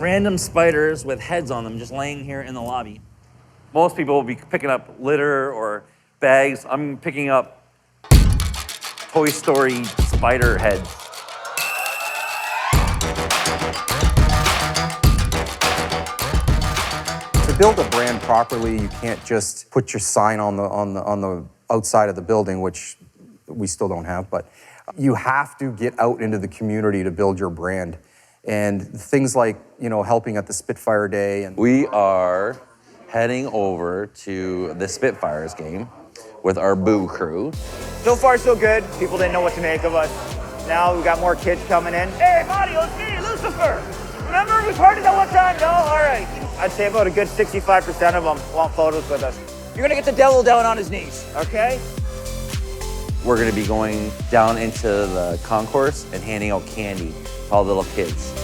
random spiders with heads on them just laying here in the lobby. Most people will be picking up litter or bags. I'm picking up Toy Story spider heads. To build a brand properly, you can't just put your sign on the outside of the building, which we still don't have, but you have to get out into the community to build your brand. And things like, helping at the Spitfire Day. And we are heading over to the Spitfires game with our Boo crew. So far, so good. People didn't know what to make of us. Now we've got more kids coming in. Hey, Mario, it's me, Lucifer. Remember we partied that one time? No? All right. I'd say about a good 65% of them want photos with us. You're gonna get the devil down on his knees, okay? We're gonna be going down into the concourse and handing out candy to all the little kids.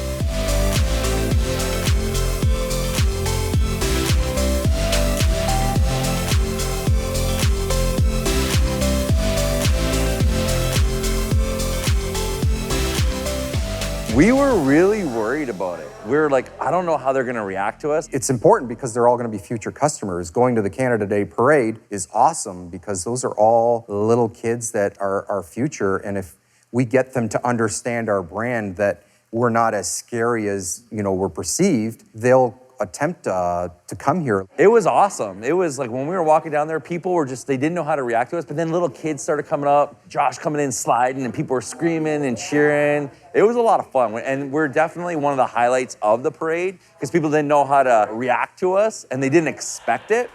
We were really worried about it. We were like, I don't know how they're gonna react to us. it's important because they're all going to be future customers. Going to the Canada Day Parade is awesome because those are all little kids that are our future. And if we get them to understand our brand, that we're not as scary as we're perceived, they'll attempt to come here. It was awesome. It was like when we were walking down there, people were they didn't know how to react to us, but then little kids started coming up, Josh coming in sliding, and people were screaming and cheering. It was a lot of fun, and we're definitely one of the highlights of the parade because people didn't know how to react to us, and they didn't expect it.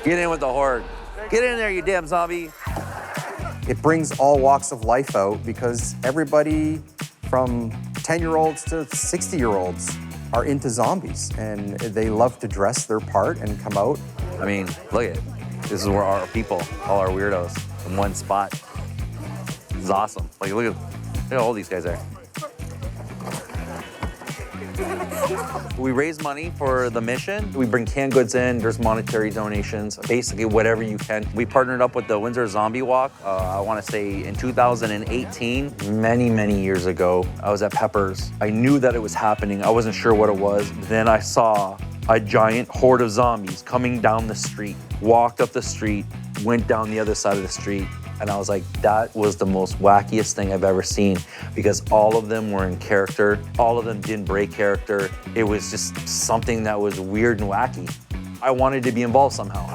Get in with the horde. Get in there, you damn zombie. It brings all walks of life out because everybody from 10-year-olds to 60-year-olds are into zombies, and they love to dress their part and come out. I mean, look at it. This is where our people, all our weirdos, in one spot. This is awesome. Like, look at how old these guys are. We raise money for the mission. We bring canned goods in. There's monetary donations, basically whatever you can. We partnered up with the Windsor Zombie Walk, I want to say in 2018, many years ago. I was at Pepper's. I knew that it was happening. I wasn't sure what it was. Then I saw a giant horde of zombies coming down the street, walked up the street, went down the other side of the street. And I was like, that was the most wackiest thing I've ever seen because all of them were in character. All of them didn't break character. It was just something that was weird and wacky. I wanted to be involved somehow.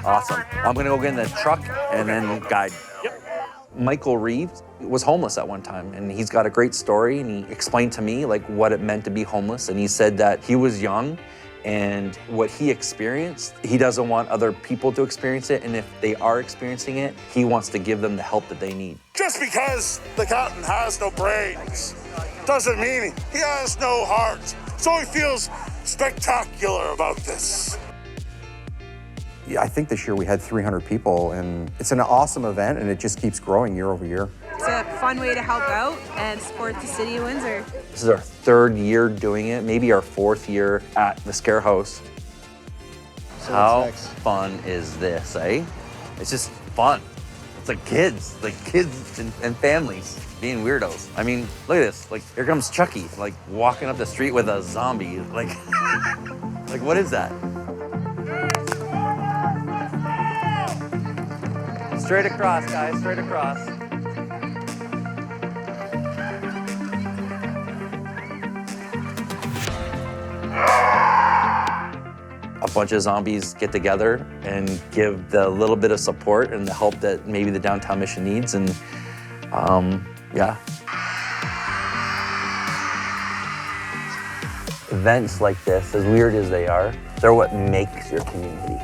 Awesome. I'm gonna go get in the truck and then guide. Yep. Michael Reeves was homeless at one time, and he's got a great story, and he explained to me like what it meant to be homeless. And he said that he was young, and what he experienced, he doesn't want other people to experience it. And if they are experiencing it, he wants to give them the help that they need. Just because the captain has no brains doesn't mean he has no heart. So he feels spectacular about this. Yeah, I think this year we had 300 people, and it's an awesome event, and it just keeps growing year over year. It's a fun way to help out and support the city of Windsor. This is our third year doing it, maybe our fourth year at the Scarehouse. So how fun is this, eh? It's just fun. It's like kids and families being weirdos. I mean, look at this. Like, here comes Chucky, like walking up the street with a zombie. Like, like what is that? Straight across, guys, straight across. A bunch of zombies get together and give the little bit of support and the help that maybe the downtown mission needs, and yeah. Events like this, as weird as they are, they're what makes your community.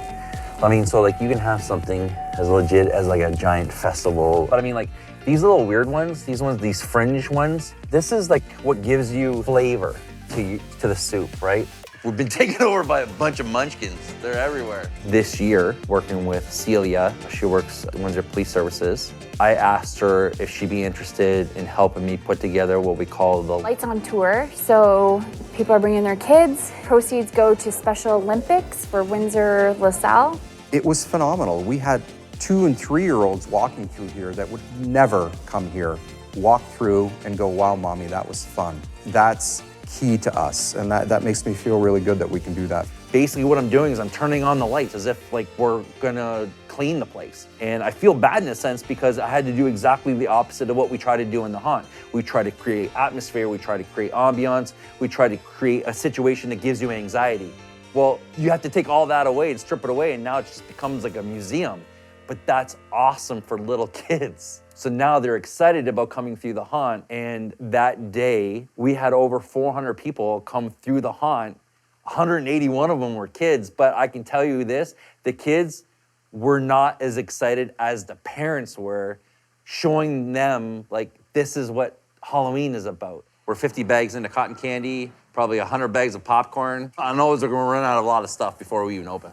I mean, so like you can have something as legit as like a giant festival, but I mean like these little weird ones, these fringe ones, this is like what gives you flavor to the soup, right? We've been taken over by a bunch of munchkins. They're everywhere. This year, working with Celia, she works at Windsor Police Services, I asked her if she'd be interested in helping me put together what we call the Lights on Tour. So people are bringing their kids. Proceeds go to Special Olympics for Windsor LaSalle. It was phenomenal. We had 2- and 3-year-olds walking through here that would never come here, walk through and go, wow, mommy, that was fun. That's key to us, and that makes me feel really good that we can do that. Basically what I'm doing is I'm turning on the lights as if like we're gonna clean the place. And I feel bad in a sense because I had to do exactly the opposite of what we try to do in the haunt. We try to create atmosphere, we try to create ambiance, we try to create a situation that gives you anxiety. Well, you have to take all that away and strip it away, and now it just becomes like a museum. But that's awesome for little kids. So now they're excited about coming through the haunt, and that day we had over 400 people come through the haunt. 181 of them were kids, but I can tell you this, the kids were not as excited as the parents were, showing them like, this is what Halloween is about. We're 50 bags into cotton candy, probably 100 bags of popcorn. I know we're gonna run out of a lot of stuff before we even open.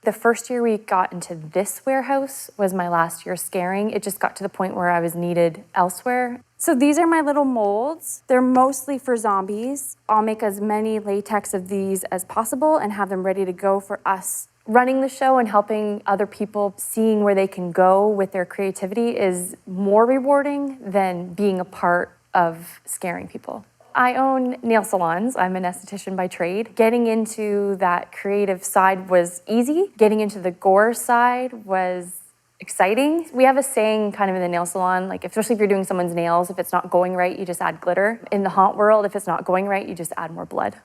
The first year we got into this warehouse was my last year scaring. It just got to the point where I was needed elsewhere. So these are my little molds. They're mostly for zombies. I'll make as many latex of these as possible and have them ready to go for us. Running the show and helping other people seeing where they can go with their creativity is more rewarding than being a part of scaring people. I own nail salons. I'm an esthetician by trade. Getting into that creative side was easy. Getting into the gore side was exciting. We have a saying kind of in the nail salon, like especially if you're doing someone's nails, if it's not going right, you just add glitter. In the haunt world, if it's not going right, you just add more blood.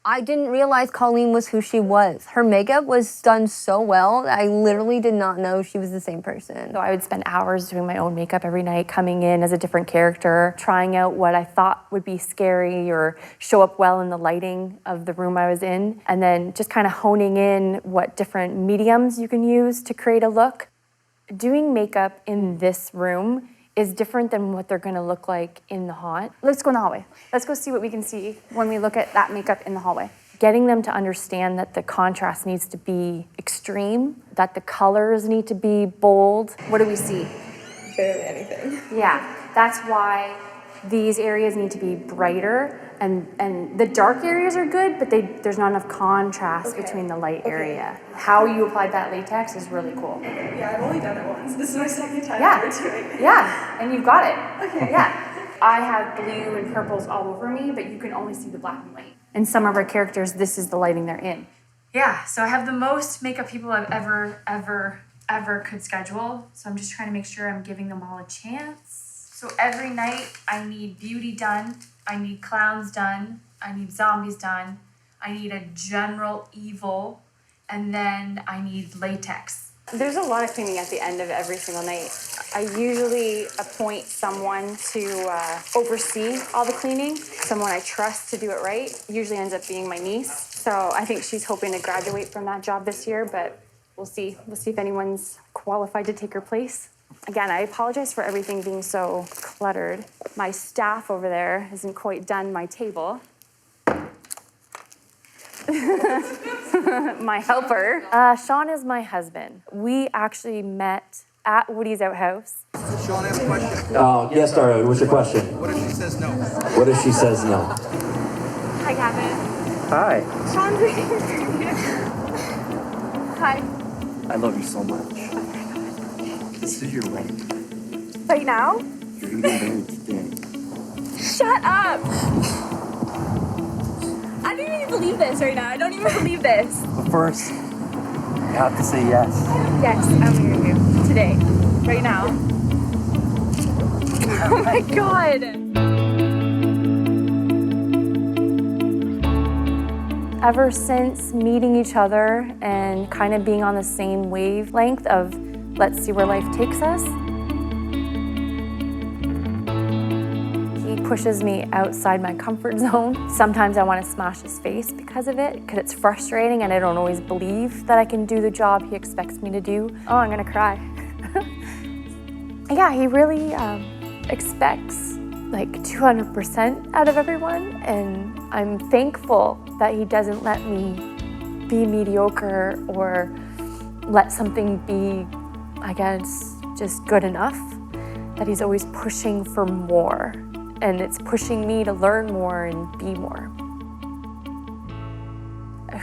I didn't realize Colleen was who she was. Her makeup was done so well that I literally did not know she was the same person. So I would spend hours doing my own makeup every night, coming in as a different character, trying out what I thought would be scary or show up well in the lighting of the room I was in, and then just kind of honing in what different mediums you can use to create a look. Doing makeup in this room is different than what they're gonna look like in the haunt. Let's go in the hallway. Let's go see what we can see when we look at that makeup in the hallway. Getting them to understand that the contrast needs to be extreme, that the colors need to be bold. What do we see? Barely anything. Yeah, that's why these areas need to be brighter, and the dark areas are good, but there's not enough contrast between the light area. How you applied that latex is really cool. Yeah, I've only done it once. This is my second time Yeah, ever doing it. yeah, and you've got it. Okay. Yeah. I have blue and purples all over me, but you can only see the black and white. And some of our characters, this is the lighting they're in. Yeah, so I have the most makeup people I've ever could schedule. So I'm just trying to make sure I'm giving them all a chance. So every night I need beauty done, I need clowns done, I need zombies done, I need a general evil, and then I need latex. There's a lot of cleaning at the end of every single night. I usually appoint someone to oversee all the cleaning, someone I trust to do it right. Usually ends up being my niece. So I think she's hoping to graduate from that job this year, but we'll see. We'll see if anyone's qualified to take her place. Again, I apologize for everything being so cluttered. My staff over there hasn't quite done my table. My helper. Shawn is my husband. We actually met at Woody's outhouse. Shawn, I have a question. Yes, Dara, what's your question? What if she says no? What if she says no? Hi, Gavin. Hi. Shawn's waiting for you. Hi. I love you so much. This is your wedding. Right now? You're getting married today. Shut up! I don't even believe this right now. I don't even believe this. But first, you have to say yes. Yes, I'm gonna do. Today. Right now. Oh my God. Ever since meeting each other and kind of being on the same wavelength of let's see where life takes us, he pushes me outside my comfort zone. Sometimes I want to smash his face because of it, because it's frustrating and I don't always believe that I can do the job he expects me to do. Oh, I'm gonna cry. Yeah, he really expects like 200% out of everyone, and I'm thankful that he doesn't let me be mediocre or let something be, I guess, just good enough, that he's always pushing for more, and it's pushing me to learn more and be more.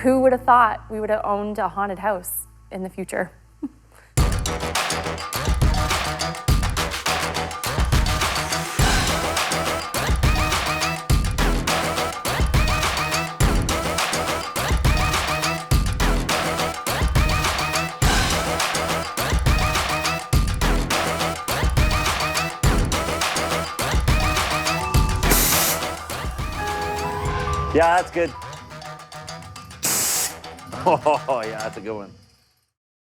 Who would have thought we would have owned a haunted house in the future? Yeah, that's good. Oh, yeah, that's a good one.